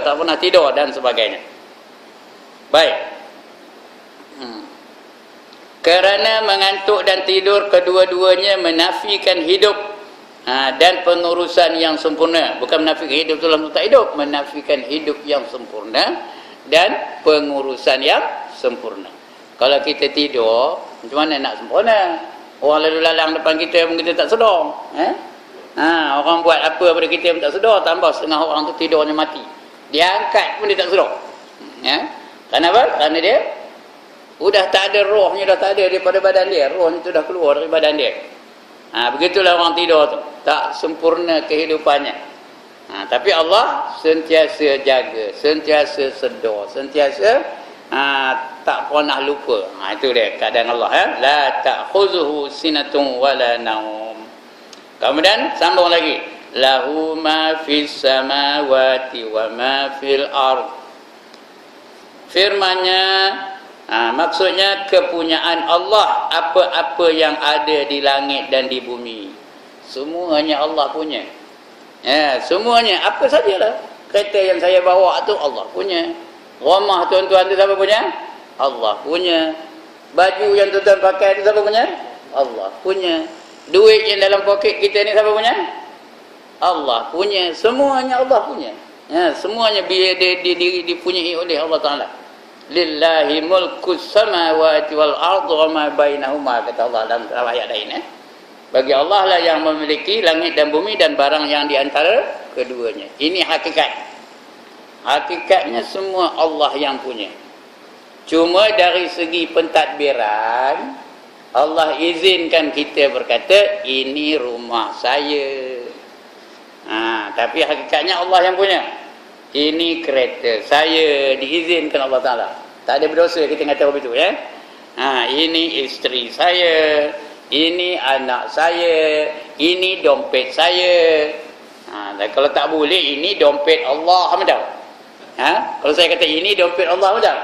tak pernah tidur dan sebagainya. Baik. Kerana mengantuk dan tidur kedua-duanya menafikan hidup dan pengurusan yang sempurna. Bukan menafikan hidup itu langsung tak hidup, menafikan hidup yang sempurna dan pengurusan yang sempurna. Kalau kita tidur, macam mana nak sempurna? Orang lalu lalang depan kita pun kita tak sedar. Orang buat apa pada kita pun tak sedar, tambah setengah orang tu tidurnya mati. Dia angkat pun dia tak sedar. Kenapa? Kerana dia sudah tak ada rohnya, dah tak ada daripada badan dia. Rohnya tu dah keluar dari badan dia. Begitulah orang tidur tu. Tak sempurna kehidupannya. Tapi Allah sentiasa jaga, sentiasa sedar, sentiasa tak pernah lupa. Itu dia keadaan Allah. La ta'khuzuhu sinatun wala naum. Kemudian sambung lagi. Lahu ma fis samawati wa ma fil ard. Firman-Nya maksudnya kepunyaan Allah, apa-apa yang ada di langit dan di bumi, semuanya Allah punya. Semuanya, apa sajalah. Kereta yang saya bawa tu Allah punya. Rumah tuan-tuan tu siapa punya? Allah punya. Baju yang tuan-tuan pakai tu siapa punya? Allah punya. Duit yang dalam poket kita ni siapa punya? Allah punya. Semuanya Allah punya. Semuanya dipunyai oleh Allah Ta'ala. Lillahi mulkus samawati wal ardu wa ma bainahuma, kata Allah dalam ayat lain. Bagi Allah lah yang memiliki langit dan bumi dan barang yang di antara keduanya. Ini hakikat. Hakikatnya semua Allah yang punya. Cuma dari segi pentadbiran, Allah izinkan kita berkata ini rumah saya. Tapi hakikatnya Allah yang punya. Ini kereta saya, diizinkan Allah Ta'ala. Tak ada berdosa kita kata begitu, ya. Ini isteri saya, ini anak saya, ini dompet saya. Dan kalau tak boleh, ini dompet Allah, macam. Kalau saya kata ini dompet Allah, macam.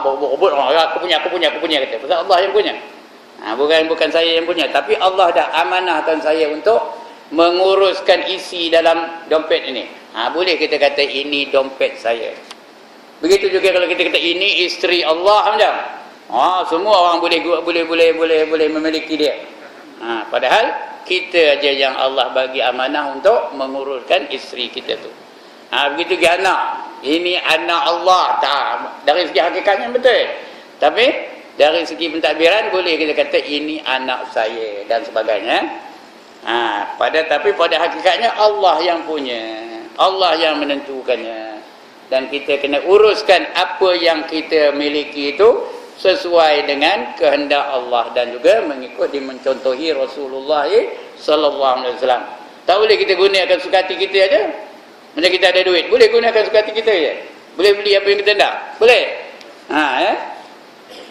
Bobot aku punya kata. Pasal Allah yang punya. Bukan saya yang punya, tapi Allah dah amanahkan saya untuk menguruskan isi dalam dompet ini. Boleh kita kata ini dompet saya. Begitu juga kalau kita kata ini isteri Allah, macam. Semua orang boleh memiliki dia. Padahal kita aja yang Allah bagi amanah untuk menguruskan isteri kita tu. Begitu juga anak. Ini anak Allah. Dari segi hakikatnya betul. Tapi dari segi pentadbiran boleh kita kata ini anak saya dan sebagainya. Tapi pada hakikatnya Allah yang punya. Allah yang menentukannya. Dan kita kena uruskan apa yang kita miliki itu sesuai dengan kehendak Allah dan juga mengikut mencontohi Rasulullah sallallahu alaihi wasallam. Tak boleh kita gunakan suka hati kita aja. Macam kita ada duit, boleh gunakan suka hati kita aja. Boleh beli apa yang kita nak? Boleh.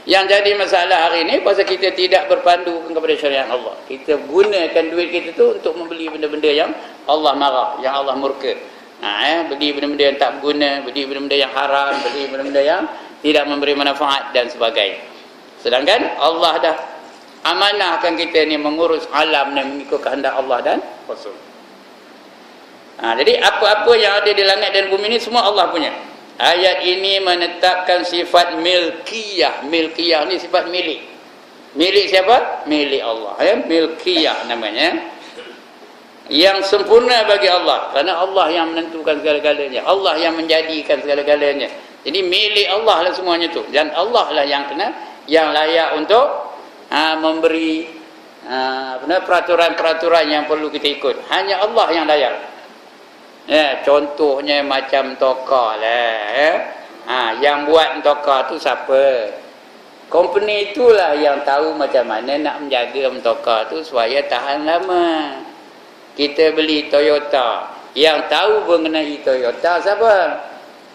Yang jadi masalah hari ini pasal kita tidak berpandu kepada syariat Allah. Kita gunakan duit kita tu untuk membeli benda-benda yang Allah marah, yang Allah murka. Beli benda-benda yang tak berguna, beli benda-benda yang haram, beli benda-benda yang tidak memberi manfaat dan sebagainya. Sedangkan Allah dah amanahkan kita ni mengurus alam dan mengikut kehendak Allah dan Rasul. Jadi apa-apa yang ada di langit dan bumi ni semua Allah punya. Ayat ini menetapkan sifat milkiyah. Milkiyah ni sifat milik. Milik siapa? Milik Allah. Milkiyah namanya. Yang sempurna bagi Allah. Kerana Allah yang menentukan segala-galanya. Allah yang menjadikan segala-galanya. Jadi milik Allah lah semuanya tu. Dan Allah lah yang layak untuk memberi peraturan-peraturan yang perlu kita ikut. Hanya Allah yang layak. Contohnya macam tokar lah. Yang buat tokar tu siapa? Company itulah yang tahu macam mana nak menjaga tokar tu supaya tahan lama. Kita beli Toyota, yang tahu mengenai Toyota siapa?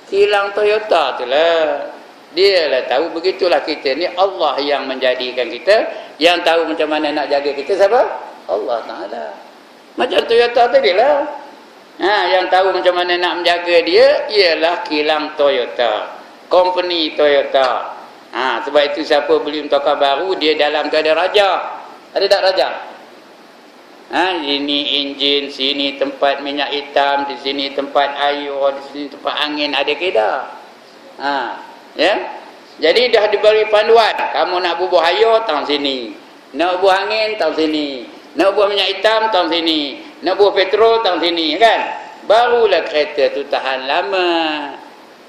Kilang Toyota tu lah. Dia lah tahu. Begitulah kita ni, Allah yang menjadikan kita. Yang tahu macam mana nak jaga kita siapa? Allah Ta'ala. Macam Toyota tadi lah. Yang tahu macam mana nak menjaga dia ialah kilang Toyota, company Toyota. Sebab itu siapa beli motor baru, dia dalam tu ada raja. Ada tak raja? Ini enjin, sini tempat minyak hitam, di sini tempat air, di sini tempat angin, ada keedah. Ya. Jadi dah diberi panduan, kamu nak bubuh air, tang sini. Nak bubuh angin, tang sini. Nak bubuh minyak hitam, tang sini. Nak bubuh petrol, tang sini, kan? Barulah kereta tu tahan lama.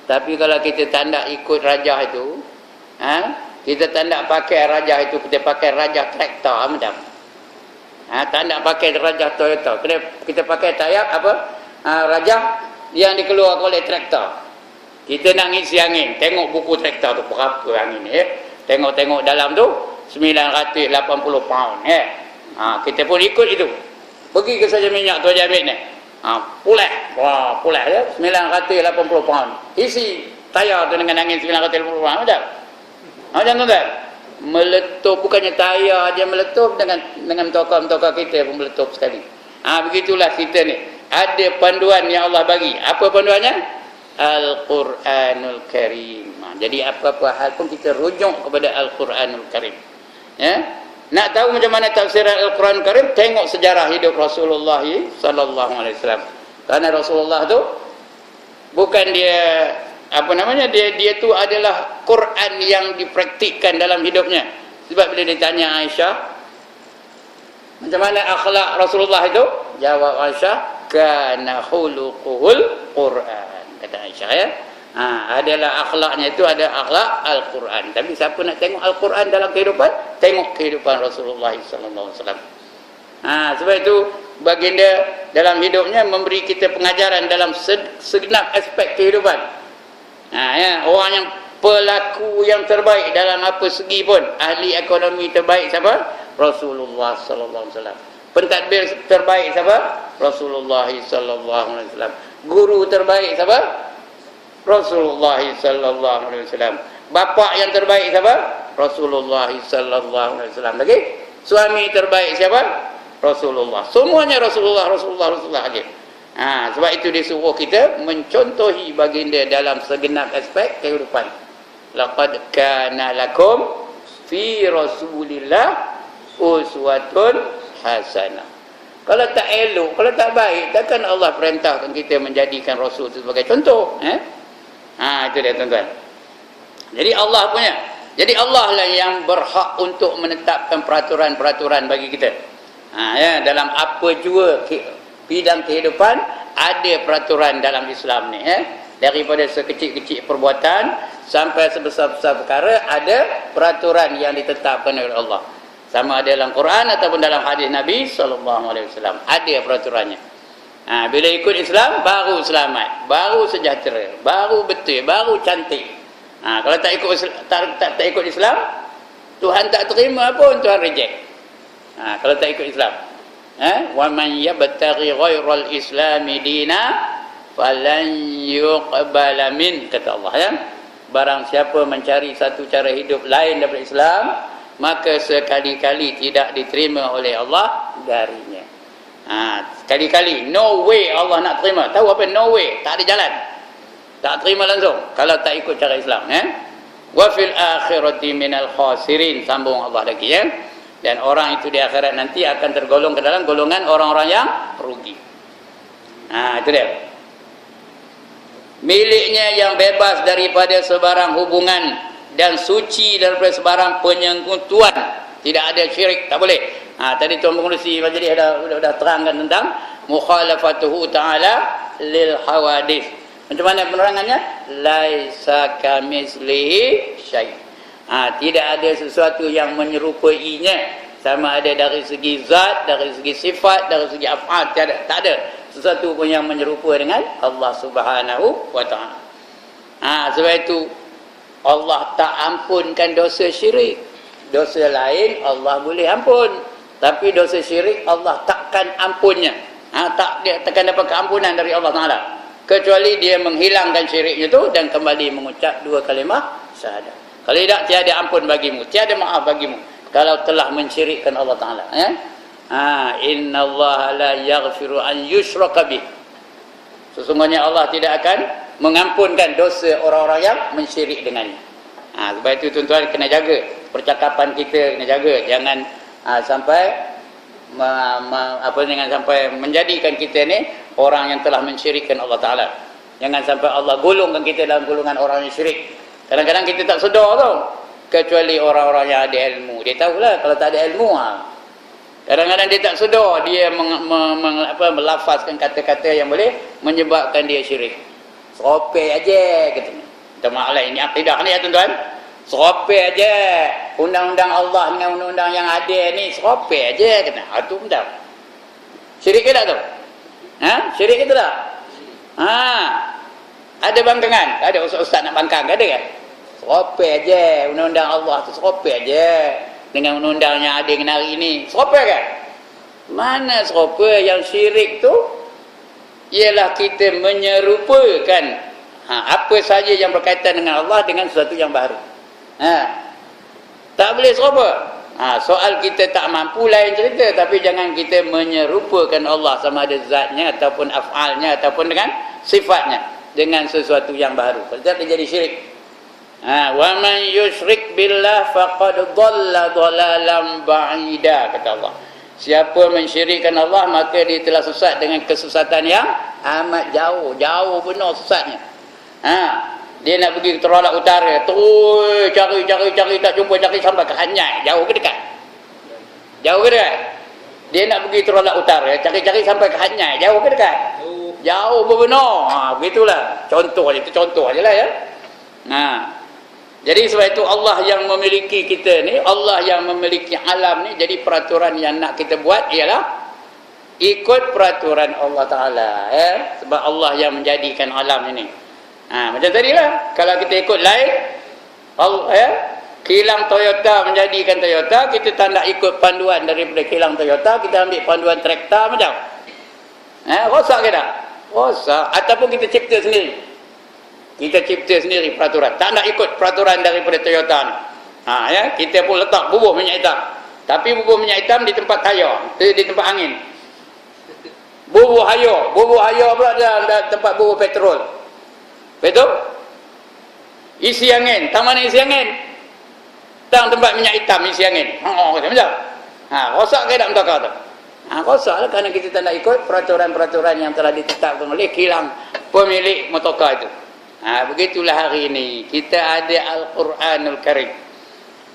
Tapi kalau kita tak nak ikut rajah itu, kita tak nak pakai rajah itu, kita pakai rajah traktor, macam. Tak nak pakai rajah Toyota. Kita pakai tayak apa? Rajah yang dikeluarkan oleh traktor. Kita nak ngisi angin. Tengok buku traktor tu berapa angin ni. Tengok-tengok dalam tu 980 pound. Kita pun ikut itu. Pergi ke saja minyak tu aja ambil ni. Pulih. Wah, pulih ya. 980 pound. Isi tayar tu dengan angin 980 pound. Macam tu kan? Meletup, bukannya tayar dia meletup, dengan tokar-tokar kita pun meletup sekali. Begitulah kita ni. Ada panduan yang Allah bagi. Apa panduannya? Al-Quranul Karim. Jadi apa-apa hal pun kita rujuk kepada Al-Quranul Karim. Ya? Nak tahu macam mana tafsir Al-Quranul Karim? Tengok sejarah hidup Rasulullah sallallahu alaihi wasallam. Karena Rasulullah tu bukan dia dia tu adalah Quran yang dipraktikkan dalam hidupnya. Sebab bila ditanya Aisyah, macam mana akhlak Rasulullah itu? Jawab Aisyah, kana khuluquhul Quran. Kata Aisyah ya. Adalah akhlaknya itu ada akhlak Al-Quran. Tapi siapa nak tengok Al-Quran dalam kehidupan? Tengok kehidupan Rasulullah sallallahu alaihi wasallam. Sebab itu baginda dalam hidupnya memberi kita pengajaran dalam segenap aspek kehidupan. Orang yang pelaku yang terbaik dalam apa segi pun, ahli ekonomi terbaik siapa? Rasulullah sallallahu alaihi wasallam. Pentadbir terbaik siapa? Rasulullah sallallahu alaihi wasallam. Guru terbaik siapa? Rasulullah sallallahu alaihi wasallam. Bapa yang terbaik siapa? Rasulullah sallallahu alaihi wasallam. Lagi suami terbaik siapa? Rasulullah. Semuanya Rasulullah aja. Sebab itu disuruh kita mencontohi baginda dalam segenap aspek kehidupan. Laqad kana lakum fi Rasulillah uswatun hasanah. Kalau tak elok, kalau tak baik, takkan Allah perintahkan kita menjadikan Rasul itu sebagai contoh. Itu dia tuan-tuan. Jadi Allah punya. Jadi Allah lah yang berhak untuk menetapkan peraturan-peraturan bagi kita. Dalam apa jua bidang kehidupan ada peraturan dalam Islam ni. Daripada sekecil-kecil perbuatan sampai sebesar-besar perkara ada peraturan yang ditetapkan oleh Allah. Sama ada dalam Quran ataupun dalam hadis Nabi sallallahu alaihi wasallam, ada peraturannya. Bila ikut Islam baru selamat, baru sejahtera, baru betul, baru cantik. Kalau tak ikut Islam, Tuhan tak terima pun, Tuhan reject. Kalau tak ikut Islam. Wa man yabtaghi ghairal islami dina falan yuqbala min, kata Allah ya. Barang siapa mencari satu cara hidup lain daripada Islam, maka sekali-kali tidak diterima oleh Allah darinya. Sekali-kali, no way Allah nak terima. Tahu apa no way? Tak ada jalan. Tak terima langsung kalau tak ikut cara Islam. Wa fil akhirati minal khasirin, sambung Allah lagi ya. Dan orang itu di akhirat nanti akan tergolong ke dalam golongan orang-orang yang rugi. Itu dia. Miliknya yang bebas daripada sebarang hubungan dan suci daripada sebarang penyekutuan. Tidak ada syirik, tak boleh. Tadi Tuan Pengerusi Majlis dah terangkan tentang mukhalafatuhu ta'ala lil hawadith. Macam mana penerangannya? Laisa kamislihi syai'. Tidak ada sesuatu yang menyerupainya, sama ada dari segi zat, dari segi sifat, dari segi af'al, tak ada sesuatu pun yang menyerupai dengan Allah Subhanahu wa ta'ala. Sebab itu Allah tak ampunkan dosa syirik. Dosa lain Allah boleh ampun, tapi dosa syirik Allah takkan ampunnya. Dia takkan dapat keampunan dari Allah Ta'ala kecuali dia menghilangkan syiriknya itu dan kembali mengucap dua kalimah syahadat. Kalau tidak, tiada ampun bagimu, tiada maaf bagimu kalau telah mensyirikkan Allah Ta'ala. Innallaha la yaghfiru an yushraka bih. Sesungguhnya Allah tidak akan mengampunkan dosa orang-orang yang mensyirik dengannya. Sebab itu tuan-tuan kena jaga percakapan kita, kena jaga jangan sampai apa jangan sampai menjadikan kita ni orang yang telah mensyirikkan Allah Taala. Jangan sampai Allah golongkan kita dalam golongan orang yang syirik. Kadang-kadang kita tak sedar tau, kecuali orang-orang yang ada ilmu. Dia tahulah kalau tak ada ilmu kadang-kadang dia tak sedar, dia melafazkan kata-kata yang boleh menyebabkan dia syirik. Seropek aja katanya. Minta maaf lah, ini akidah ni ya tuan-tuan. Seropek aja. Undang-undang Allah dengan undang-undang yang ada ni seropek aja kata. Itu betul. Syirik ke tak tu? Syirik ke tak? Ada bangkangan? Ada ustaz-ustaz nak bangkang ke ada kan? Seropek aja. Undang-undang Allah tu seropek aja dengan undang-undang yang ada dengan hari ni. Seropek kan? Mana seropek? Yang syirik tu ialah kita menyerupakan apa saja yang berkaitan dengan Allah dengan sesuatu yang baru. Tak boleh serupa. Soal kita tak mampu lain cerita, tapi jangan kita menyerupakan Allah sama ada zatnya ataupun af'alnya ataupun dengan sifatnya dengan sesuatu yang baru. Sebab dia jadi syirik. Wa man yusyrik billah faqad dhalla dhalalan ba'ida, kata Allah. Siapa mensyirikkan Allah maka dia telah sesat dengan kesesatan yang amat jauh, jauh benar sesatnya. Dia nak pergi ke Teralak Utara, terus cari tak jumpa, cari sampai ke Hanyai. Jauh ke dekat? Jauh ke dekat? Dia nak pergi Teralak Utara, cari sampai ke Hanyai. Jauh ke dekat? Jauh benar. Begitulah. Contoh aja, itu contoh aja lah ya. Jadi sebab itu Allah yang memiliki kita ni, Allah yang memiliki alam ni, jadi peraturan yang nak kita buat ialah ikut peraturan Allah Ta'ala ya. Sebab Allah yang menjadikan alam ini. Macam tadi lah, kalau kita ikut lain kilang Toyota menjadikan Toyota, kita tak nak ikut panduan daripada kilang Toyota, kita ambil panduan traktor macam rosak ke tak? Rosak. Ataupun kita cipta sendiri, kita cipta sendiri peraturan, tak nak ikut peraturan daripada Toyota ni. Kita pun letak bubuh minyak hitam, tapi bubuh minyak hitam di tempat tayar, di tempat angin. Bubuh air pula dalam tempat bubuh petrol. Betul? Isi angin. Tang mana isi angin? Tang tempat minyak hitam isi angin. Macam? Rosak ke tak motor tu? Rosak lah kerana kita tak nak ikut peraturan-peraturan yang telah ditetapkan oleh kilang pemilik motorkar itu. Begitulah hari ini. Kita ada Al-Quranul Karim.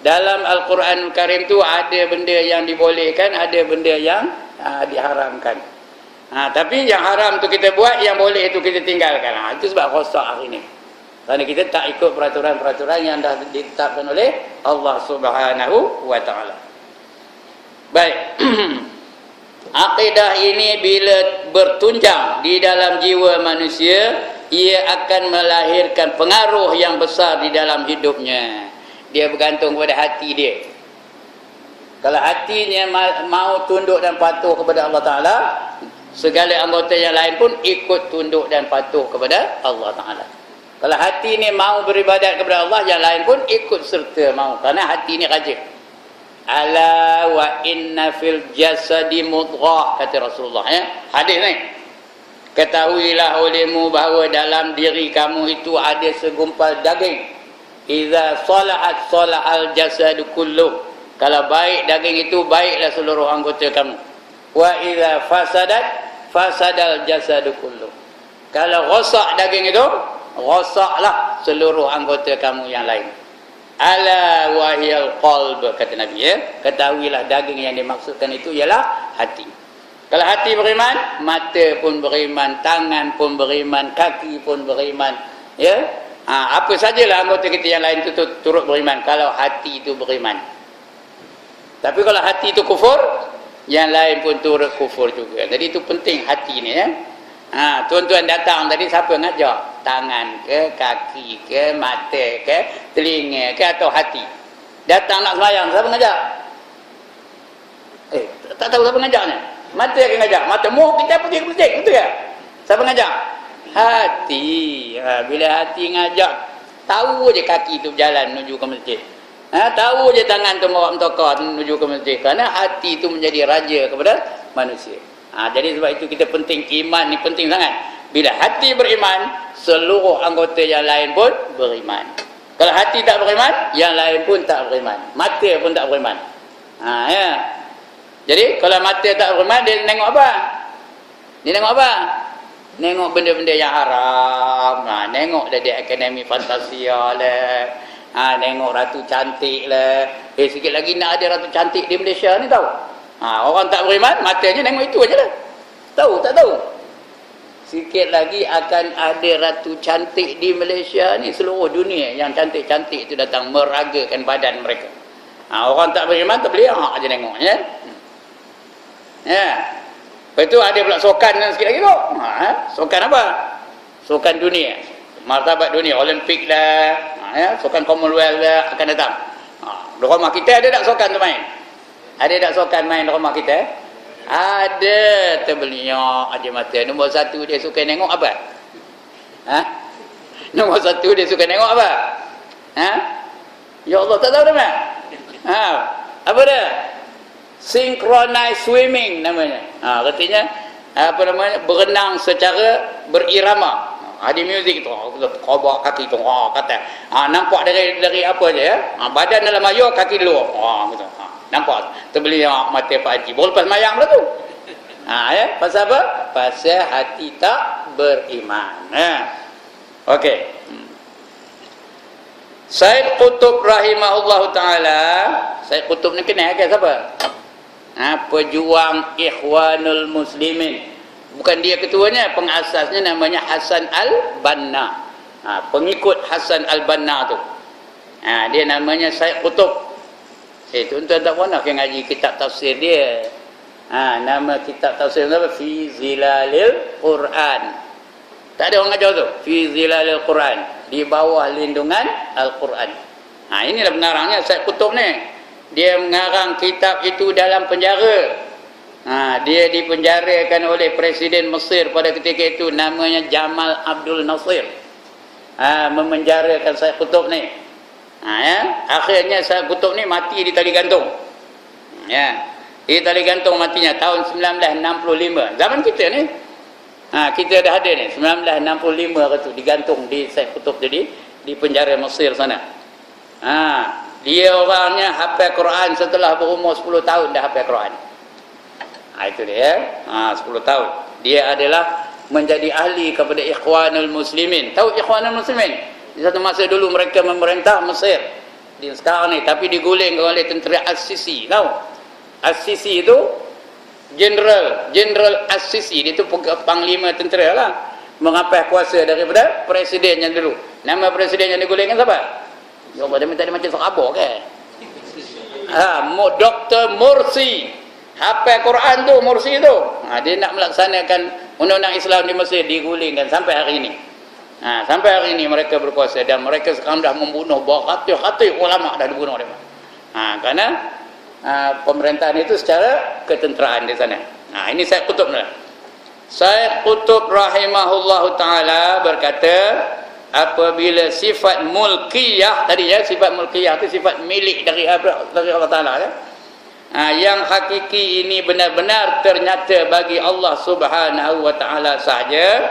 Dalam Al-Quranul Karim tu ada benda yang dibolehkan, ada benda yang diharamkan. Tapi yang haram tu kita buat, yang boleh itu kita tinggalkan. Itu sebab rosak hari ini. Kerana kita tak ikut peraturan-peraturan yang dah ditetapkan oleh Allah Subhanahu wa Ta'ala. Baik. Akidah ini bila bertunjang di dalam jiwa manusia, ia akan melahirkan pengaruh yang besar di dalam hidupnya. Dia bergantung kepada hati dia. Kalau hatinya mau tunduk dan patuh kepada Allah Ta'ala, segala anggota yang lain pun ikut tunduk dan patuh kepada Allah Ta'ala. Kalau hati ni mau beribadat kepada Allah, yang lain pun ikut serta mau. Kerana hati ni raja. Ala wa inna fil jasadi mudghah, kata Rasulullah ya. Hadis ni. Ketahuilah olehmu bahawa dalam diri kamu itu ada segumpal daging. Iza salahat salahal jasadu kulluh. Kalau baik daging itu, baiklah seluruh anggota kamu. Wa idza fasadal jasadu kullu. Kalau rosak daging itu, rosaklah seluruh anggota kamu yang lain. Ala wahiyal qalb, kata Nabi ya. Ketahuilah daging yang dimaksudkan itu ialah hati. Kalau hati beriman, mata pun beriman, tangan pun beriman, kaki pun beriman ya. Apa sajalah anggota kita yang lain itu turut beriman kalau hati itu beriman. Tapi kalau hati itu kufur, yang lain pun turut kufur juga. Jadi itu penting hati ni ya. Tuan-tuan datang tadi, siapa ngajak? Tangan ke, kaki ke, mata ke, telinga ke, atau hati? Datang nak sembahyang, siapa ngajak? Tak tahu siapa ngajaknya. Mata yang ngajak. Mata mu kita pergi ke masjid, betul ke? Siapa ngajak? Hati. Bila hati ngajak, tahu je kaki tu berjalan menuju ke masjid. Tahu je tangan tu bawa mentokar menuju ke masjid. Kerana hati tu menjadi raja kepada manusia. Jadi sebab itu kita penting, iman ni penting sangat. Bila hati beriman, seluruh anggota yang lain pun beriman. Kalau hati tak beriman, yang lain pun tak beriman. Mata pun tak beriman. Ya. Jadi kalau mata tak beriman, dia tengok apa? Dia tengok apa? Tengok benda-benda yang haram. Tengok dah dia akademi fantasia lah. Tengok ratu cantik lah. Sikit lagi nak ada ratu cantik di Malaysia ni tahu. Orang tak beriman, matanya tengok itu aja lah. Tahu tak tahu? Sikit lagi akan ada ratu cantik di Malaysia ni. Seluruh dunia yang cantik-cantik itu datang meragakan badan mereka. Orang tak beriman tak boleh aja tengok ya. Ya. Lepas tu ada pula sokan sikit lagi tu. Sokan apa? Sokan dunia. Martabat dunia, Olimpik dah, ya, sokan Commonwealth dah akan datang. Di rumah kita ada tak sokan tu main? Ada tak sokan main di rumah kita? Ada. Terbeliak aja mata. Nombor satu dia suka tengok apa? Nombor satu dia suka tengok apa? Ya Allah, tak tahu dah. Apa dah? Synchronized swimming namanya. Artinya apa namanya? Berenang secara berirama. Ada muzik tu, kobak kaki tu, kata. Nampak dari apa je ya? Badan dalam air, kaki di luar. Gitu. Nampak? Terbeliak mata Pak Haji. Baru lepas mayang pula tu. Ya, pasal apa? Pasal hati tak beriman. Okey. Said Qutb rahimahullahu taala. Said Qutb ni kenal ke siapa? Pejuang Ikhwanul Muslimin. Bukan dia ketuanya, pengasasnya namanya Hasan Al-Banna. Pengikut Hasan Al-Banna tu. Dia namanya Said Qutb. Tuan-tuan tak pernah yang ngaji kitab tafsir dia. Nama kitab tafsir apa? Fi Zilalil Quran. Tak ada orang ajar tu. Fi Zilalil Quran. Di bawah lindungan Al-Quran. Inilah benarangnya Said Qutb ni. Dia mengarang kitab itu dalam penjara. Dia dipenjarakan oleh Presiden Mesir pada ketika itu, namanya Jamal Abdul Nasir. Memenjarakan Said Qutb ni. Akhirnya Said Qutb ni mati di tali gantung. Di tali gantung matinya tahun 1965. Zaman kita ni. Kita dah ada ni 1965 ke tu digantung di Said Qutb jadi di penjara Mesir sana. Dia orangnya hafal Quran setelah berumur 10 tahun dah hafal Quran. Itu dia 10 tahun. Dia adalah menjadi ahli kepada Ikhwanul Muslimin. Tahu Ikhwanul Muslimin? Di satu masa dulu mereka memerintah Mesir. Sekarang ni tapi diguling oleh tentera As-Sisi. Tahu? As-Sisi itu General As-Sisi, dia tu panglima tentera lah. Mengambil kuasa daripada presiden yang dulu. Nama presiden yang digulingkan siapa? Ya Allah, dia minta dia macam Sahabat ke? Dr. Morsi. Hafal Quran tu, Morsi tu. Dia nak melaksanakan undang-undang Islam di Mesir, digulingkan sampai hari ini. Sampai hari ini mereka berkuasa dan mereka sekarang dah membunuh beratus-ratus ulama dah dibunuh mereka. Kerana pemerintahan itu secara ketenteraan di sana. Ini Said Qutb ni. Said Qutb rahimahullahu taala berkata, apabila sifat mulkiyah tadi ya, sifat mulkiyah itu sifat milik dari Allah Taala ya. Yang hakiki ini benar-benar ternyata bagi Allah Subhanahu wa taala sahaja,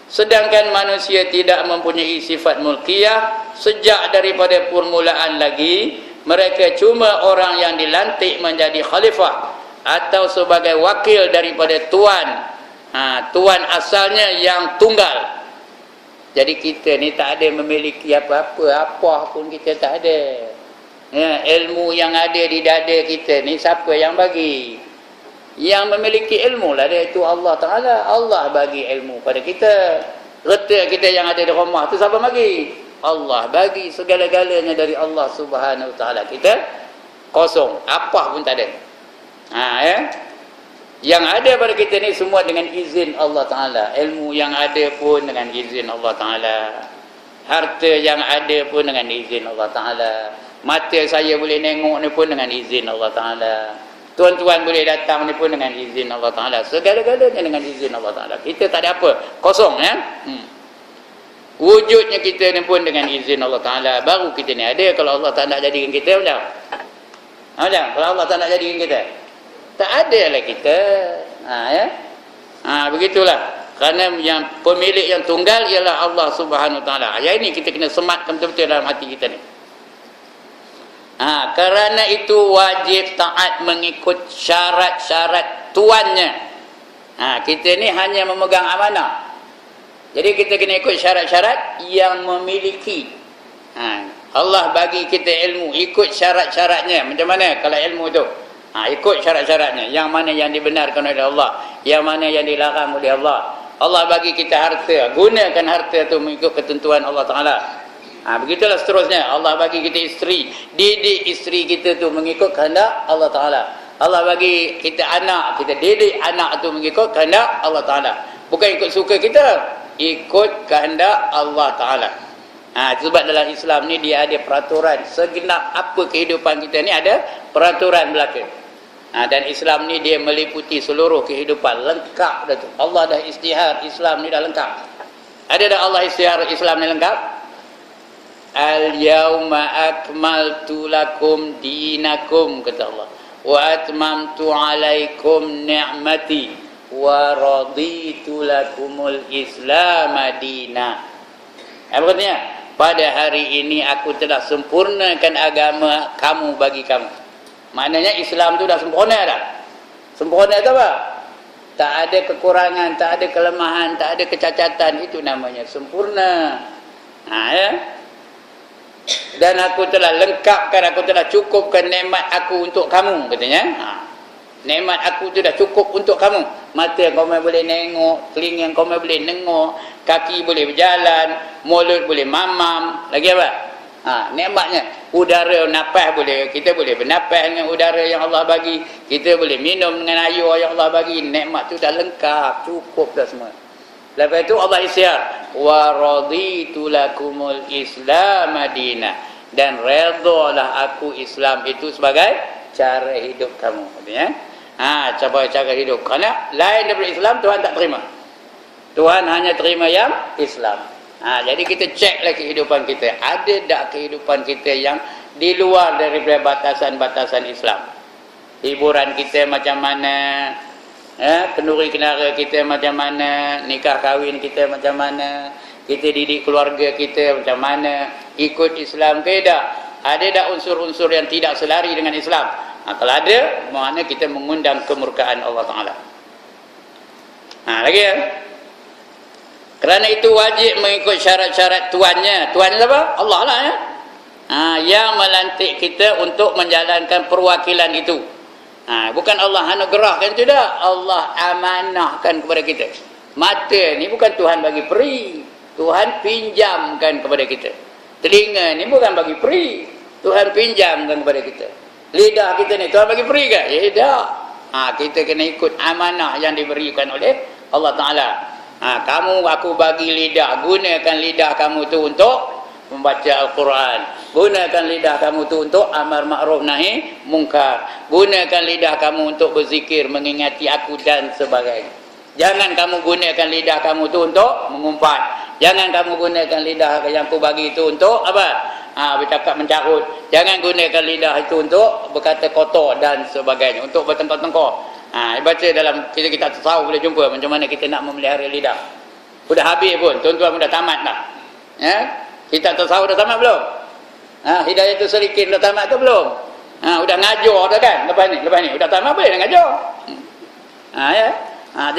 sedangkan manusia tidak mempunyai sifat mulkiyah sejak daripada permulaan lagi. Mereka cuma orang yang dilantik menjadi khalifah atau sebagai wakil daripada tuan. Tuan asalnya yang tunggal. Jadi kita ni tak ada memiliki apa-apa pun kita tak ada. Ilmu yang ada di dada kita ni siapa yang bagi? Yang memiliki ilmu lah dia, itu Allah Ta'ala. Allah bagi ilmu pada kita. Reta kita yang ada di rumah tu siapa bagi? Allah bagi. Segala-galanya dari Allah Subhanahu Wa Ta'ala. Kita kosong, apa pun tak ada. Yang ada pada kita ni semua dengan izin Allah Ta'ala. Ilmu yang ada pun dengan izin Allah Ta'ala. Harta yang ada pun dengan izin Allah Ta'ala. Mata saya boleh tengok ni pun dengan izin Allah Ta'ala. Tuan-tuan boleh datang ni pun dengan izin Allah Ta'ala. Segala-galanya dengan izin Allah Ta'ala. Kita tak ada apa, kosong ya. Wujudnya kita ni pun dengan izin Allah Ta'ala. Baru kita ni ada. Kalau Allah tak nak jadikan kita macam? Kalau Allah tak nak jadikan kita, tak ada lah kita. Begitulah. Kerana yang pemilik yang tunggal ialah Allah Subhanahu Wa Ta'ala. Yang ini kita kena sematkan betul-betul dalam hati kita ni. Kerana itu wajib taat mengikut syarat-syarat tuannya. Kita ni hanya memegang amanah. Jadi kita kena ikut syarat-syarat yang memiliki. Allah bagi kita ilmu, ikut syarat-syaratnya. Macam mana kalau ilmu tu? Ikut syarat-syaratnya. Yang mana yang dibenarkan oleh Allah, yang mana yang dilarang oleh Allah. Allah bagi kita harta, gunakan harta tu mengikut ketentuan Allah Ta'ala. Begitulah seterusnya. Allah bagi kita isteri, didik isteri kita tu mengikut kehendak Allah Ta'ala. Allah bagi kita anak, kita didik anak tu mengikut kehendak Allah Ta'ala. Bukan ikut suka kita, ikut kehendak Allah Ta'ala. Sebab dalam Islam ni dia ada peraturan. Segenap apa kehidupan kita ni ada peraturan berlaku. Dan Islam ni dia meliputi seluruh kehidupan. Lengkap dah tu. Allah dah isytihar Islam ni dah lengkap. Ada dah Allah isytihar Islam ni lengkap? Al-yawma akmaltu lakum dinakum, kata Allah. Wa atmamtu alaikum ni'mati wa raditu lakumul islam madina. Apa katanya? Pada hari ini aku telah sempurnakan agama kamu bagi kamu. Maknanya Islam tu dah sempurna dah. Sempurna tu apa? Tak ada kekurangan, tak ada kelemahan, tak ada kecacatan. Itu namanya sempurna. Ya. Dan aku telah lengkapkan, aku telah cukupkan nikmat aku untuk kamu, katanya. Nikmat aku tu dah cukup untuk kamu. Mata kau boleh nengok, telinga kau boleh nengok, kaki boleh berjalan, mulut boleh mamam. Lagi apa? Nikmatnya. Udara napas boleh, kita boleh bernapas dengan udara yang Allah bagi. Kita boleh minum dengan air yang Allah bagi. Nikmat tu dah lengkap, cukup dah semua. Lepas itu Allah isytihar, wa raditu lakumul islam madina, dan redalah aku Islam itu sebagai cara hidup kamu, katanya. Cara hidup. Kerana lain daripada Islam Tuhan tak terima. Tuhan hanya terima yang Islam. Jadi kita ceklah kehidupan kita. Ada tak kehidupan kita yang di luar daripada batasan-batasan Islam? Hiburan kita macam mana? Kenduri kenara kita macam mana, nikah kahwin kita macam mana, kita didik keluarga kita macam mana, ikut Islam ke tak? Ada tak unsur-unsur yang tidak selari dengan Islam? Kalau ada, maknanya kita mengundang kemurkaan Allah Ta'ala. Lagi ya. Kerana itu wajib mengikut syarat-syarat tuannya. Tuan apa? Allah lah ya. Yang melantik kita untuk menjalankan perwakilan itu. Bukan Allah anugerahkan, tidak. Allah amanahkan kepada kita. Mata ni bukan Tuhan bagi free, Tuhan pinjamkan kepada kita. Telinga ni bukan bagi free, Tuhan pinjamkan kepada kita. Lidah kita ni Tuhan bagi free ke? Ya tak. Kita kena ikut amanah yang diberikan oleh Allah Ta'ala. Kamu, aku bagi lidah, gunakan lidah kamu tu untuk membaca Al-Quran. Gunakan lidah kamu tu untuk amar ma'ruf nahi mungkar. Gunakan lidah kamu untuk berzikir, mengingati aku dan sebagainya. Jangan kamu gunakan lidah kamu tu untuk mengumpat. Jangan kamu gunakan lidah yang aku bagi itu untuk apa? Bercakap mencarut. Jangan gunakan lidah itu untuk berkata kotor dan sebagainya, untuk bertengkar-tengkar. Baca dalam kita tahu, boleh jumpa macam mana kita nak memelihara lidah. Sudah habis pun, tuan-tuan sudah tamat dah. Kita tahu dah tamat belum? Hidayah tu selikin dah tamat ke belum? Sudah ngajar dah kan? Lepas ni sudah tamat, boleh dah ngajar.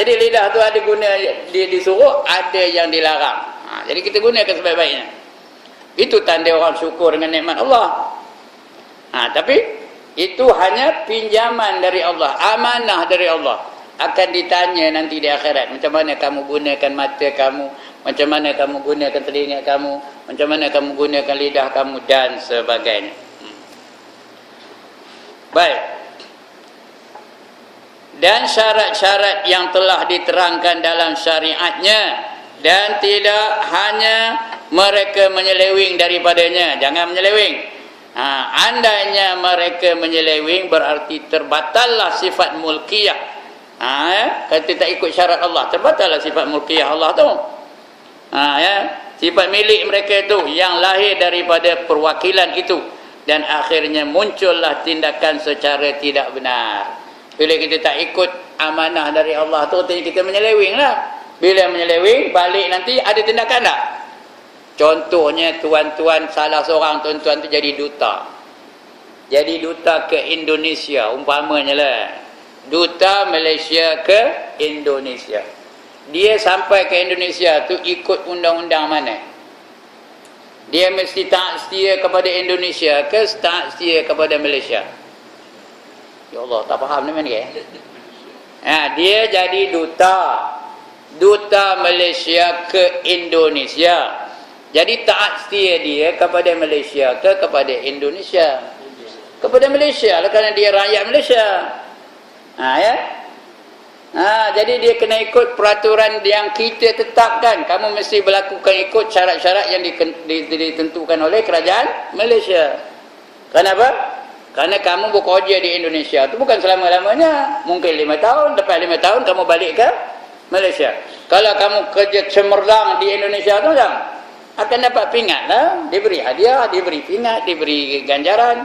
Jadi lidah tu ada guna, disuruh, ada yang dilarang. Jadi kita gunakan sebaik-baiknya. Itu tanda orang syukur dengan nikmat Allah. Tapi itu hanya pinjaman dari Allah, amanah dari Allah. Akan ditanya nanti di akhirat, macam mana kamu gunakan mata kamu, macam mana kamu gunakan telinga kamu, macam mana kamu gunakan lidah kamu dan sebagainya. Baik. Dan syarat-syarat yang telah diterangkan dalam syariatnya, dan tidak hanya mereka menyeleweng daripadanya. Jangan menyeleweng. Andainya mereka menyeleweng, berarti terbatallah sifat mulkiyah. Kata tak ikut syarat Allah, terbatallah sifat mulkiyah Allah tu. Sifat milik mereka itu yang lahir daripada perwakilan itu, dan akhirnya muncullah tindakan secara tidak benar. Bila kita tak ikut amanah dari Allah tu, kita menyeleweng lah. Bila menyeleweng, balik nanti ada tindakan tak? Contohnya tuan-tuan, salah seorang tuan-tuan tu jadi duta. jadi duta ke Indonesia umpamanya lah, duta Malaysia ke Indonesia, dia sampai ke Indonesia tu ikut undang-undang mana? Dia mesti taat setia kepada Indonesia ke taat setia kepada Malaysia? Ya Allah, tak faham ni mana ke? Dia jadi duta Malaysia ke Indonesia. Jadi taat setia dia kepada Malaysia ke kepada Indonesia? Kepada Malaysia lah, kerana dia rakyat Malaysia. Jadi dia kena ikut peraturan yang kita tetapkan. Kamu mesti berlakukan ikut syarat-syarat yang ditentukan oleh kerajaan Malaysia. Kenapa? Kerana kamu bekerja di Indonesia itu bukan selama-lamanya. Mungkin 5 tahun, lepas 5 tahun kamu balik ke Malaysia. Kalau kamu kerja cemerlang di Indonesia tu akan dapat pingat lah. Diberi hadiah, diberi pingat, diberi ganjaran.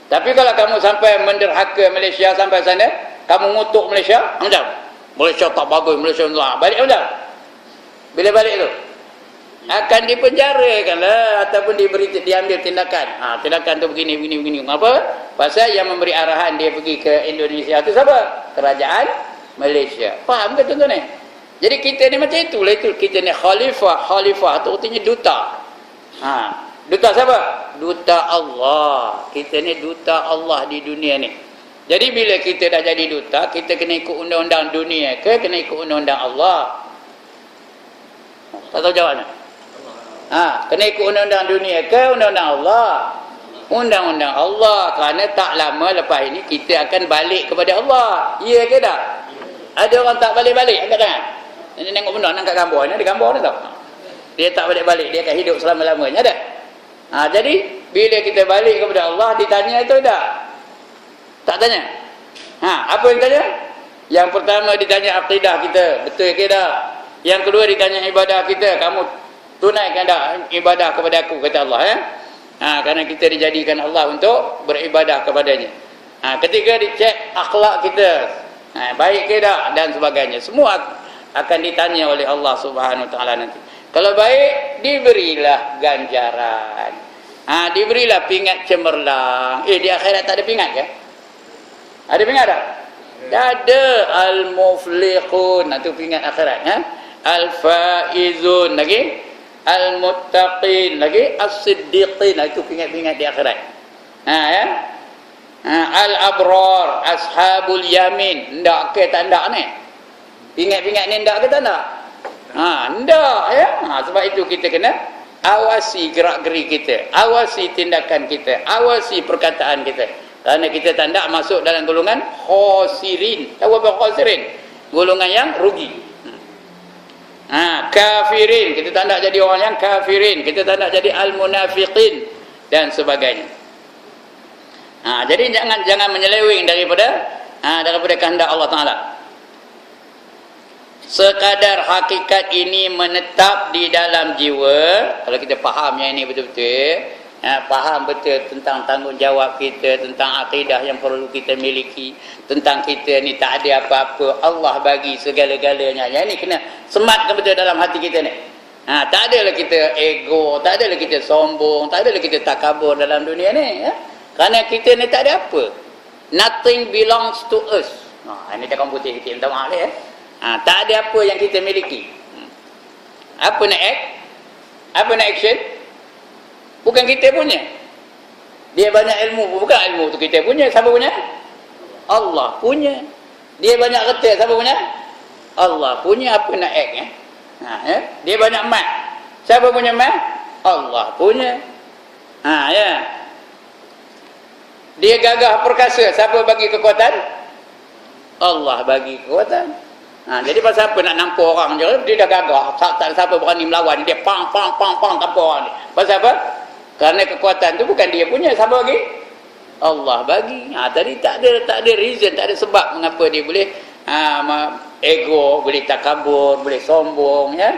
Tapi kalau kamu sampai menderhaka Malaysia sampai sana, kamu ngutuk Malaysia, macam Malaysia tak bagus, Malaysia tak balik macam. Bila balik tu akan dipenjarakan lah, ataupun diambil tindakan. Tindakan tu begini. Apa? Pasal yang memberi arahan dia pergi ke Indonesia tu siapa? Kerajaan Malaysia. Faham ke tuan-tuan ni? Jadi kita ni macam itulah, kita ni khalifah tu artinya duta. Duta siapa? Duta Allah. Kita ni duta Allah di dunia ni. Jadi bila kita dah jadi duta, kita kena ikut undang-undang dunia ke kena ikut undang-undang Allah? Tak tahu jawabnya. Kena ikut undang-undang dunia ke undang-undang Allah? Undang-undang Allah. Kerana tak lama lepas ini kita akan balik kepada Allah. Ya ke tak? Ada orang tak balik-balik angkat tangan. Ini tengok benda angkat gambar ni, ada gambar ni tau. Dia tak balik-balik, dia akan hidup selama-lamanya, ada. Jadi bila kita balik kepada Allah, ditanya itu tak? Tak tanya. Apa yang tanya? Yang pertama ditanya akidah kita, betul ke tak? Yang kedua ditanya ibadah kita, kamu tunaikan tak ibadah kepada aku, kata Allah ya. Kerana kita dijadikan Allah untuk beribadah kepadanya. Ketiga dicek akhlak kita, baik ke tak dan sebagainya. Semua akan ditanya oleh Allah Subhanahu Wa Taala nanti. Kalau baik, diberilah ganjaran. Diberilah pingat cemerlang. Di akhirat tak ada pingat ke? Ada pingat tak? Tak ada. Al-muflihun, itu pingat akhirat. Al-faizun lagi. Al-muttaqin lagi. As-siddiqin, itu pingat-pingat di akhirat. Al-abrar, ashabul yamin. Ndak ke tak ndak ni? Pingat-pingat ni ndak ke tak ndak? Ndak ya. Sebab itu kita kena awasi gerak-geri kita, awasi tindakan kita, awasi perkataan kita. Kerana kita tak ndak masuk dalam golongan khosirin. Tahu apa khosirin? Golongan yang rugi. Kafirin, kita tak nak jadi orang yang kafirin, kita tak nak jadi al-munafiqin dan sebagainya. Jadi jangan menyeleweng daripada kehendak Allah Taala. Sekadar hakikat ini menetap di dalam jiwa, kalau kita faham yang ini betul-betul, faham betul tentang tanggungjawab kita, tentang akidah yang perlu kita miliki, tentang kita ni tak ada apa-apa, Allah bagi segala-galanya. Yang ini kena sematkan betul dalam hati kita ni. Tak adalah kita ego, tak adalah kita sombong, tak adalah kita takabur dalam dunia ni. Kerana kita ni tak ada apa. Nothing belongs to us. Ini cakap putih sikit, minta maaf ya. Tak ada apa yang kita miliki. Apa nak act? Apa nak action? Bukan kita punya. Dia banyak ilmu, bukan ilmu tu kita punya. Siapa punya? Allah punya. Dia banyak kereta, siapa punya? Allah punya. Apa nak act Dia banyak mat. Siapa punya mat? Allah punya. Dia gagah perkasa, siapa bagi kekuatan? Allah bagi kekuatan. Jadi pasal apa nak nampak orang je, dia dah gagah, tak siapa berani melawan dia, pang nampak orang ni. Pasal apa? Kerana kekuatan tu bukan dia punya, siapa bagi? Allah bagi. Tadi tak ada reason, tak ada sebab mengapa dia boleh ego, boleh takabur, boleh sombong ya.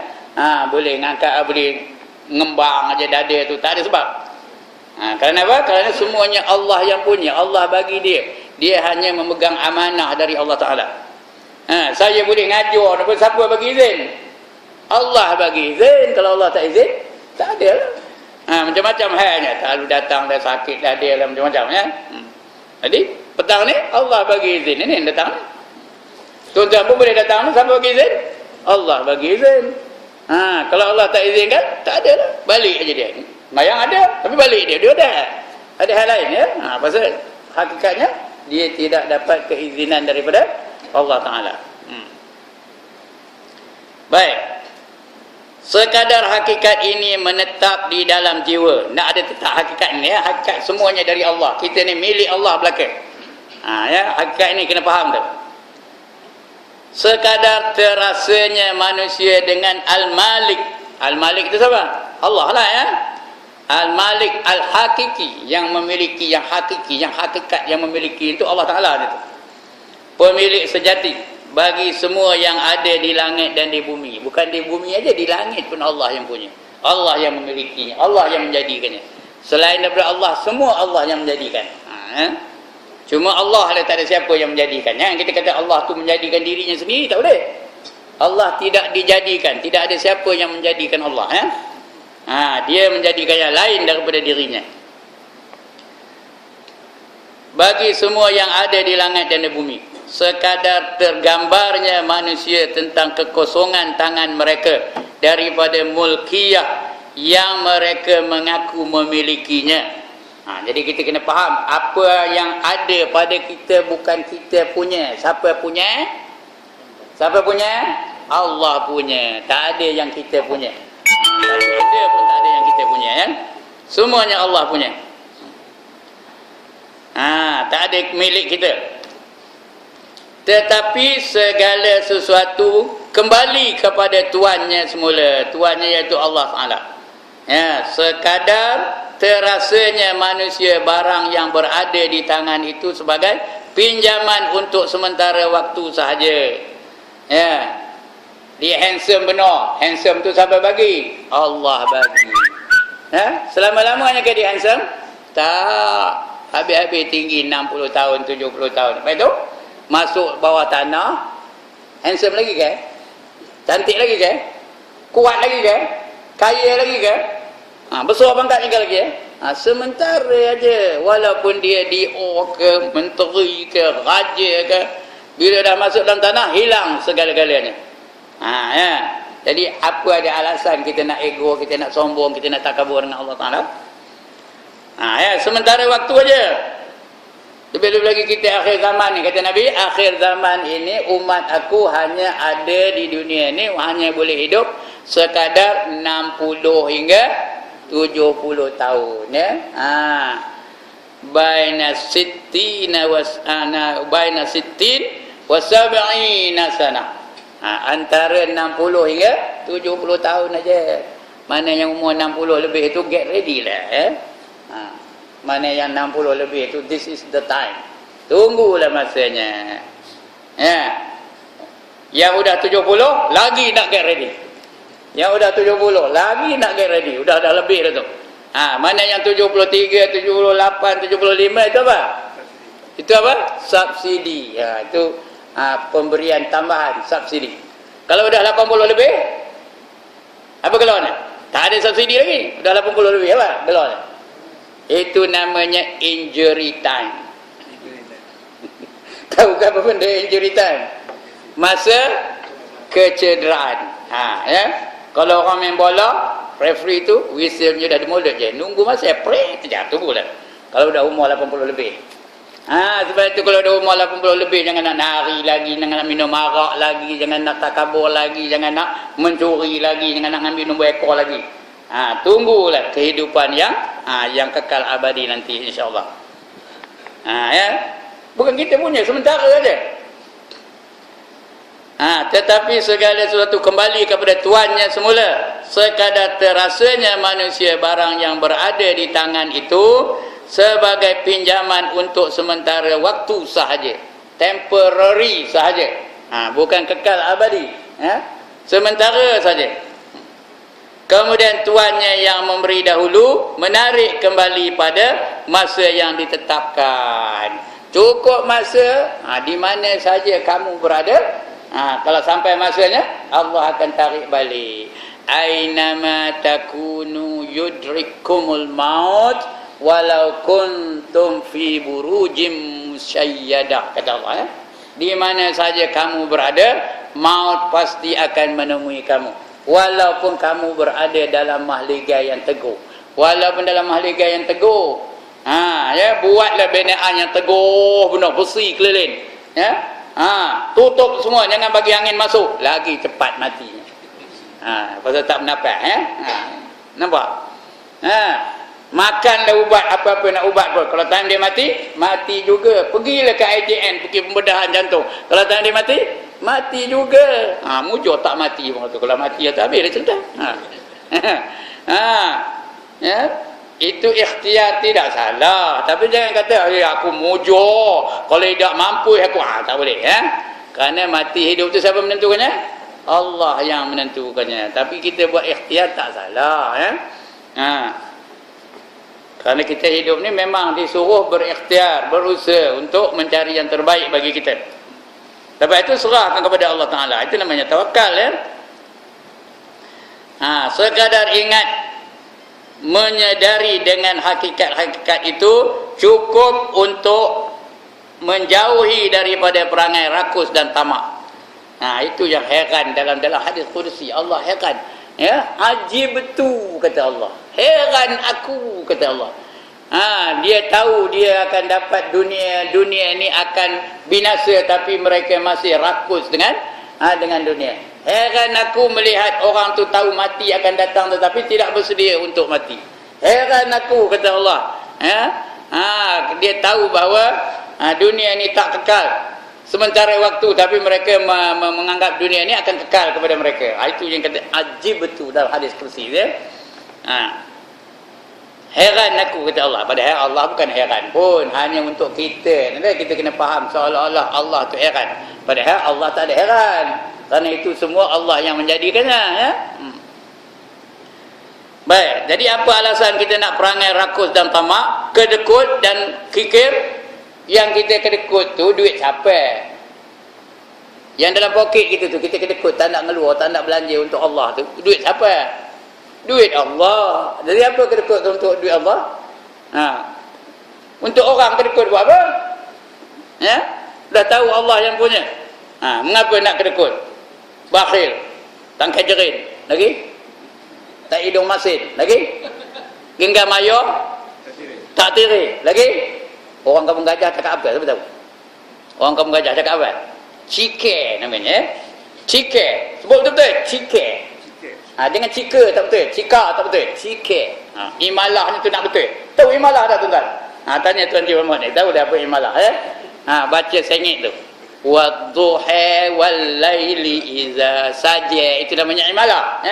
Boleh ngangkat, boleh ngembang aja dada tu, tak ada sebab. Kerana apa? Kerana semuanya Allah yang punya, Allah bagi dia. Dia hanya memegang amanah dari Allah Taala. Saya boleh ngajar, siapa bagi izin? Allah bagi izin. Kalau Allah tak izin, tak ada lah. Macam-macam halnya. Lalu datang dah sakit dah dia lah macam-macam ya. Jadi petang ni Allah bagi izin. Ini yang datang ni. Tuan-tuan pun boleh datang ni, siapa bagi izin? Allah bagi izin. Kalau Allah tak izinkan, tak ada lah. Balik aja dia. Mayang ada, tapi balik dia dah. Ada hal lain ya. Pasal hakikatnya dia tidak dapat keizinan daripada Allah Ta'ala. Baik. Sekadar hakikat ini menetap di dalam jiwa. Tak ada tetap hakikat ini ya. Hakikat semuanya dari Allah. Kita ni milik Allah belaka. Ya, hakikat ini kena faham tu. Sekadar terasanya manusia dengan Al-Malik. Al-Malik itu siapa? Allah lah ya. Al-Malik Al-Hakiki, yang memiliki, yang hakiki, yang hakikat, yang memiliki itu Allah Ta'ala itu. Pemilik sejati bagi semua yang ada di langit dan di bumi. Bukan di bumi aja, di langit pun Allah yang punya. Allah yang memilikinya, Allah yang menjadikannya. Selain daripada Allah, semua Allah yang menjadikan. Cuma Allah lah, tak ada siapa yang menjadikan. Yang kita kata Allah tu menjadikan dirinya sendiri, tak boleh. Allah tidak dijadikan, tidak ada siapa yang menjadikan Allah. Dia menjadikan yang lain daripada dirinya. Bagi semua yang ada di langit dan di bumi, sekadar tergambarnya manusia tentang kekosongan tangan mereka daripada mulkiyah yang mereka mengaku memilikinya. Jadi kita kena faham apa yang ada pada kita bukan kita punya. Siapa punya? Siapa punya? Allah punya. Tak ada yang kita punya. Kalau ada pun tak ada yang kita punya ya. Semuanya Allah punya. Tak ada milik kita. Tetapi segala sesuatu kembali kepada Tuannya semula. Tuannya iaitu Allah Ta'ala. Ya, sekadar terasanya manusia barang yang berada di tangan itu sebagai pinjaman untuk sementara waktu sahaja. Ya. Dia handsome benar. Handsome tu siapa bagi? Allah bagi. Selama-lamanya ke dia handsome? Tak. Habis-habis tinggi 60 tahun, 70 tahun. Lepas itu masuk bawah tanah, handsome lagi ke? Cantik lagi ke? Kuat lagi ke? Kaya lagi ke? Besar pangkatnya ke lagi? Sementara aja. Walaupun dia DO ke, menteri ke, raja ke, bila dah masuk dalam tanah, hilang segala-galanya. Ya. Jadi apa ada alasan kita nak ego, kita nak sombong, kita nak takabur dengan Allah Ta'ala? Ya, sementara waktu aja. Lebih-lebih lagi kita akhir zaman ni, kata Nabi, akhir zaman ini umat aku hanya ada di dunia ni, hanya boleh hidup sekadar 60 hingga 70 tahun ya. Baina sittina baina sittin wa sab'ina sana. Antara 60 hingga 70 tahun aja. Mana yang umur 60 lebih itu get ready lah ya. Mana yang 60 lebih itu this is the time. Tunggulah masanya. Ya. Yang udah 70 lagi nak get ready. Yang udah 70 lagi nak get ready. Udah lebih dah tu. Mana yang 73, 78, 75 itu apa? Itu apa? Subsidi. Itu pemberian tambahan subsidi. Kalau udah 80 lebih, apa gelon? Tak ada subsidi lagi. Udah 80 lebih apa? Gelon. Itu namanya injury time. Tahu apa benda injury time? Masa kecederaan. Ya. Kalau orang main bola, referee tu whistle-nya dah di mulut je. Nunggu masa pray terjatuh pula. Kalau dah umur 80 lebih. Sebab itu kalau dah umur 80 lebih, jangan nak nari lagi, jangan nak minum arak lagi, jangan nak takabur lagi, jangan nak mencuri lagi, jangan nak ambil nombor ekor lagi. Tunggulah kehidupan yang kekal abadi nanti insya-Allah. Ya. Bukan kita punya, sementara saja. Tetapi segala sesuatu kembali kepada Tuannya semula. Sekadar terasanya manusia barang yang berada di tangan itu sebagai pinjaman untuk sementara waktu sahaja, temporary sahaja. Bukan kekal abadi. Sementara saja. Kemudian Tuannya yang memberi dahulu menarik kembali pada masa yang ditetapkan. Cukup masa, di mana saja kamu berada, kalau sampai masanya Allah akan tarik balik. Ainama takunu yudrikumul maut walau kuntum fi burujim musayyadah, kata Allah. Di mana saja kamu berada, maut pasti akan menemui kamu. Walaupun kamu berada dalam mahligai yang teguh. Walaupun dalam mahligai yang teguh. Buatlah binaan yang teguh, benar besi keliling. Tutup semua, jangan bagi angin masuk. Lagi cepat matinya. Pasal tak bernafas. Nampak? Makanlah ubat, apa-apa nak ubat pun. Kalau time dia mati, mati juga. Pergilah ke IJN, pergi pembedahan jantung. Kalau time dia mati, mati juga. Mujur tak mati pun tu. Kalau mati tak habis dah cerita. Itu ikhtiar tidak salah. Tapi jangan kata, aku mujur. Kalau tidak mampu, aku tak boleh. Kerana mati hidup tu siapa menentukannya? Allah yang menentukannya. Tapi kita buat ikhtiar tak salah. Kerana kita hidup ni memang disuruh berikhtiar, berusaha untuk mencari yang terbaik bagi kita. Lepas itu serahkan kepada Allah Ta'ala. Itu namanya tawakal. Sekadar ingat, menyedari dengan hakikat-hakikat itu cukup untuk menjauhi daripada perangai rakus dan tamak. Itu yang heran dalam hadis qudsi. Allah heran. Ajib betul, kata Allah. Heran aku, kata Allah. Dia tahu dia akan dapat dunia ni akan binasa, tapi mereka masih rakus dengan dunia. Heran aku melihat orang tu tahu mati akan datang tetapi tidak bersedia untuk mati. Heran aku, kata Allah. Dia tahu bahawa dunia ni tak kekal sementara waktu, tapi mereka menganggap dunia ni akan kekal kepada mereka. Itu yang kata ajib betul dalam hadis kursi dia. Heran aku, kata Allah. Padahal Allah bukan heran pun, hanya untuk kita. Nanti kita kena faham seolah-olah Allah tu heran. Padahal Allah tak ada heran. Kerana itu semua Allah yang menjadikannya. Baik, jadi apa alasan kita nak perangai rakus dan tamak, kedekut dan kikir? Yang kita kedekut tu duit siapa? Yang dalam poket kita tu kita kedekut, tak nak ngeluar, tak nak belanja untuk Allah tu, duit siapa? Duit Allah. Jadi apa kedekut tu untuk duit Allah? Untuk orang kedekut buat apa? Dah tahu Allah yang punya. Mengapa nak kedekut? Bakhil, tangkai jerin, lagi tak hidung masin, lagi genggam ayam, tak tiri, lagi orang kampung Gajah cakap apa? Siapa tahu? Orang kampung Gajah cakap apa? Cike namanya. Cike. Sebut betul-betul. Cike. Dengan cika tak betul. Cika tak betul. Cike. Imalahnya tu nak betul. Tahu imalah tak tuan-tuan? Tanya Tuan Cik Muhammad ni. Tahu dah apa imalah? Baca sengit tu. Wadduha wal laili iza saja. Itu namanya imalah.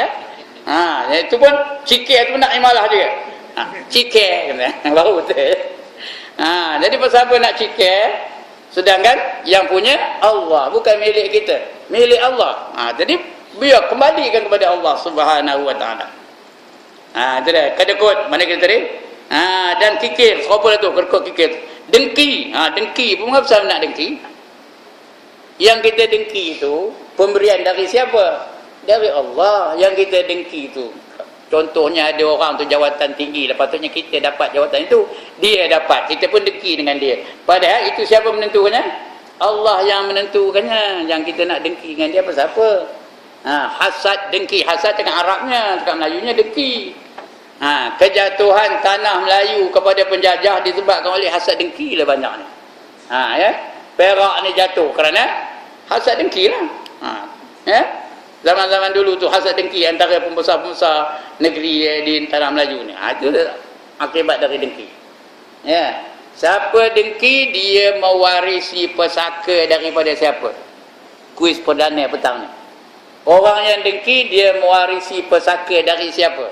Itu pun cike tu nak imalah juga. Cike. Baru betul. Jadi pasal apa nak cikir? Sedangkan yang punya Allah, bukan milik kita, milik Allah. Jadi biar kembalikan kepada Allah Subhanahu Wa Taala. Itu dah kedekut, mana kita tadi? Dan kikir, apa tu kedekut kikir? Dengki, dengki. Mengapa saya nak dengki? Yang kita dengki itu pemberian dari siapa? Dari Allah. Yang kita dengki itu. Contohnya ada orang tu jawatan tinggi, patutnya kita dapat jawatan itu, dia dapat, kita pun dengki dengan dia. Padahal itu siapa menentukannya? Allah yang menentukannya. Yang kita nak dengki dengan dia pasal apa? Hasad, dengki. Hasad cakap Arabnya, cakap Melayunya dengki. Kejatuhan tanah Melayu kepada penjajah disebabkan oleh hasad, dengki lah banyak ni. Perak ni jatuh kerana hasad, dengki lah. Zaman-zaman dulu tu hasad dengki antara pembesar-pembesar negeri di tanah Melayu ni. Itu akibat dari dengki. Siapa dengki, dia mewarisi pesaka daripada siapa? Kuis perdana petang ni. Orang yang dengki, dia mewarisi pesaka dari siapa?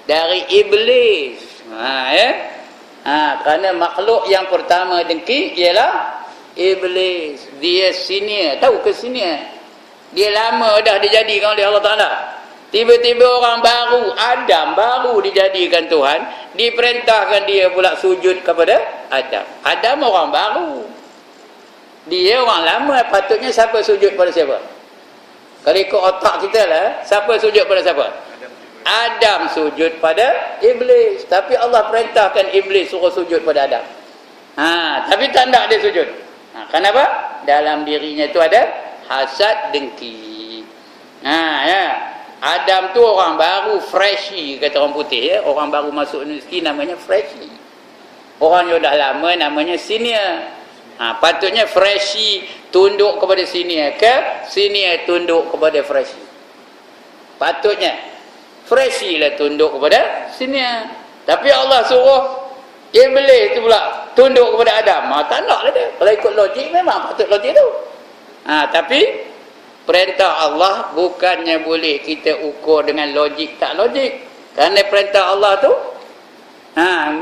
Dari iblis. Kerana makhluk yang pertama dengki ialah iblis. Dia senior. Tahu ke senior? Dia lama dah dijadikan oleh Allah Ta'ala. Tiba-tiba orang baru, Adam baru dijadikan Tuhan, diperintahkan dia pula sujud kepada Adam. Adam orang baru. Dia orang lama, patutnya siapa sujud pada siapa? Kalau ikut otak kita lah, siapa sujud pada siapa? Adam sujud pada Iblis. Tapi Allah perintahkan Iblis suruh sujud pada Adam. Tapi tak nak dia sujud. Kenapa? Dalam dirinya itu ada hasad, dengki. Ya. Adam tu orang baru, freshy kata orang putih ya. Orang baru masuk universiti namanya freshy. Orang yang dah lama namanya senior. Patutnya freshy tunduk kepada senior ke senior tunduk kepada freshy. Patutnya freshy lah tunduk kepada senior. Tapi Allah suruh Iblis tu pula tunduk kepada Adam. Tak nak lah dia. Kalau ikut logik memang patut logik tu. Tapi perintah Allah bukannya boleh kita ukur dengan logik tak logik. Kerana perintah Allah tu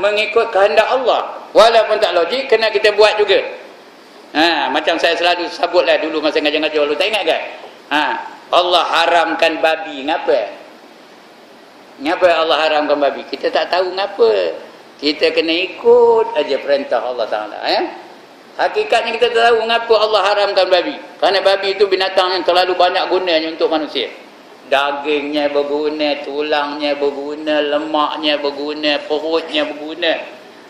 mengikut kehendak Allah. Walaupun tak logik, kena kita buat juga. Macam saya selalu sebutlah dulu masa ngajar-ngajar dulu. Tak ingat ke? Allah haramkan babi. Ngapa? Ngapa Allah haramkan babi? Kita tak tahu ngapa. Kita kena ikut aja perintah Allah Ta'ala. Hakikatnya kita tahu mengapa Allah haramkan babi. Kerana babi itu binatang yang terlalu banyak gunanya untuk manusia. Dagingnya berguna, tulangnya berguna, lemaknya berguna, perutnya berguna.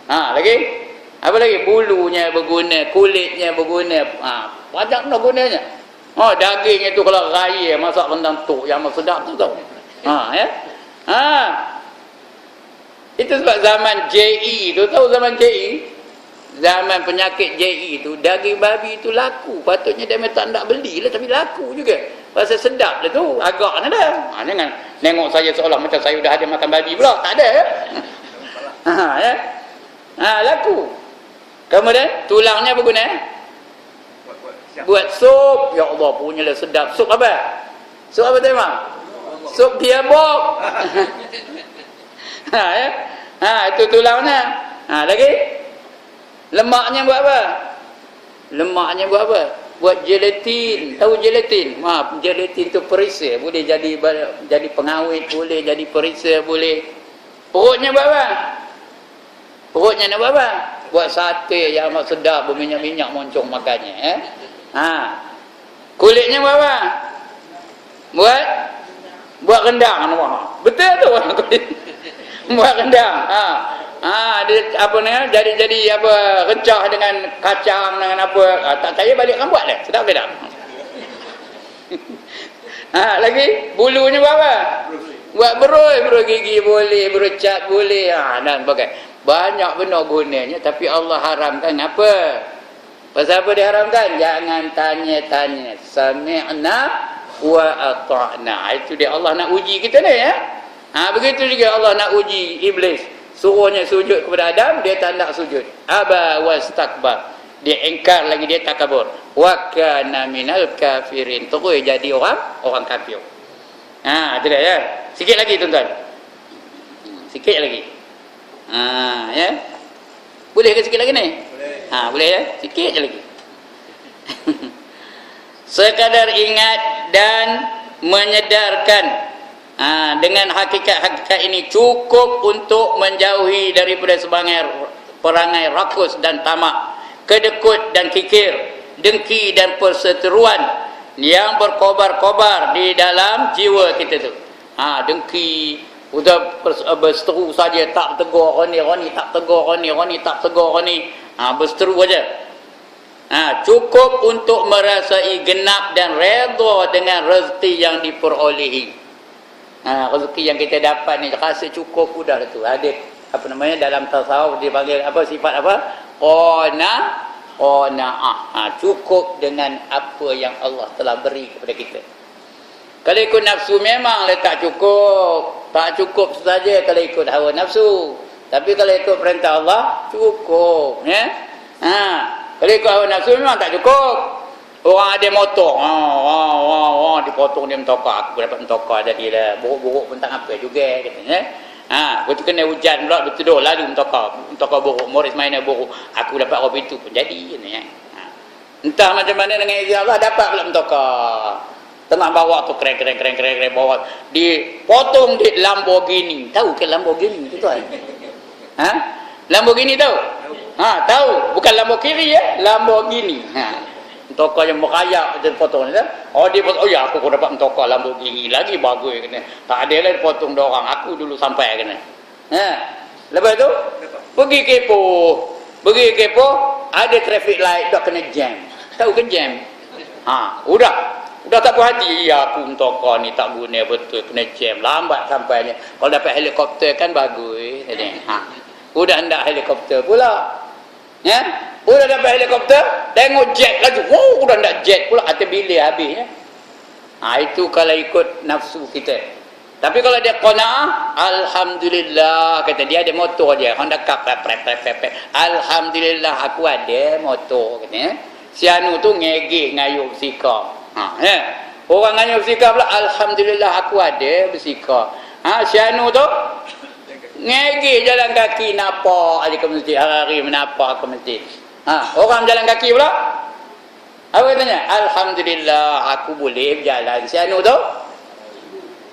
Lagi? Apa lagi? Bulunya berguna, kulitnya berguna. Banyak benda gunanya. Daging itu kalau raya masak rendang tok yang sedap tu tau. Itu sebab zaman JE tu, tahu zaman JE? Zaman penyakit JE tu, daging babi tu laku. Patutnya dia tak nak beli lah, tapi laku juga. Rasa sedap dia tu, agaknya dah. Jangan nengok saya seolah macam saya dah ada makan babi pula. Tak ada. Laku. Kemudian tulangnya berguna buat sup. Ya Allah, punyalah sedap. Sup apa? Sup apa tema? Sup diabok. Itu tulangnya. Lagi? Lemaknya buat apa? Lemaknya buat apa? Buat gelatin. Tahu gelatin? Gelatin tu perisa. Boleh jadi pengawet, boleh jadi perisa, boleh. Perutnya buat apa? Perutnya nak buat apa? Buat sate yang amat sedap, berminyak-minyak moncong makannya. Kulitnya buat apa? Buat rendang. Betul tu orang kulit. Buat rendang. Dia apa ni? Jadi apa? Recah dengan kacang dengan apa? Tak saya balik buat dah. Sedap ke tak? Lagi bulunya buat apa? Buat berus gigi boleh, berucat boleh. Dan sebagainya. Banyak benda gunanya, tapi Allah haramkan apa? Pasal apa diharamkan? Jangan tanya-tanya. Sami'na wa ata'na. Itu dia Allah nak uji kita ni ya. Begitu juga Allah nak uji Iblis. Suruhnya sujud kepada Adam, dia tak nak sujud. Aba wastakbar. Dia ingkar lagi, dia takabur. Wa kana minal kafirin. Terus jadi orang kafir. Itu dia ya. Sikit lagi tuan-tuan. Sikit lagi. Ya. Boleh ke sikit lagi ni? Boleh. Boleh ya? Sikit je lagi. Sekadar ingat dan menyedarkan dengan hakikat-hakikat ini cukup untuk menjauhi daripada sebagai perangai rakus dan tamak, kedekut dan kikir, dengki dan perseteruan yang berkobar-kobar di dalam jiwa kita tu. Dengki, udah berseteru saja, tak tegur Roni tak tegur Roni tak tegur Roni, berseteru aja. Cukup untuk merasai genap dan redha dengan rezeki yang diperolehi. Rezeki yang kita dapat ni rasa cukup sudah tu. Ada apa namanya dalam tasawuf dipanggil apa, sifat apa? Qanaah. Cukup dengan apa yang Allah telah beri kepada kita. Kalau ikut nafsu memang tak cukup. Tak cukup saja kalau ikut hawa nafsu. Tapi kalau ikut perintah Allah cukup ya. Kalau ikut hawa nafsu memang tak cukup. Orang ada motor, dipotong dia mentokar. Aku dapat mentokar jadilah. Buruk-buruk pun tak apa juga katanya. Betul kena hujan pula, betul lalu mentokar buruk. Morris mainnya buruk. Aku dapat rob itu pun jadi. Entah macam mana dengan izin Allah dapat pula mentokar. Tengah bawa tu keren bawa. Dipotong di Lamborghini. Tahu ke Lamborghini tu tuan? Lamborghini tahu? Tahu. Bukan Lamborghini ya, Lamborghini. Mentokar yang merayap dia potong kan. Oh dia potong, oh ya aku pun dapat mentokar Lamborghini lagi bagus kena. Tak ada lah potong dia orang. Aku dulu sampai kena. Lepas tu pergi kepo. Ada traffic light dah kena jam. Tahu kan jam? Udah tak puas hati. Ya aku mentokar ni tak guna betul kena jam. Lambat sampainya. Kalau dapat helikopter kan bagus. Udah hendak helikopter pula. Udah dapat helikopter, tengok jet lagi. Udah hendak jet pula atas bilik habisnya. Itu kalau ikut nafsu kita. Tapi kalau dia qanaah, alhamdulillah, kata dia ada motor dia. Honda Cup alhamdulillah aku ada motor katanya. Si anu tu ngegeh ngayuh bersikap. Orang ngayuh bersikap pula alhamdulillah aku ada bersikap. Si anu tu ngegeh jalan kaki napak aja ke masjid, hari-hari menapak ke masjid. Orang jalan kaki pula apa katanya? Alhamdulillah aku boleh berjalan. Si anu tu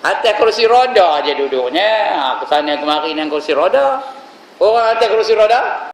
atas kursi roda aja duduknya. Kesana kemari dengan kursi roda. Orang atas kursi roda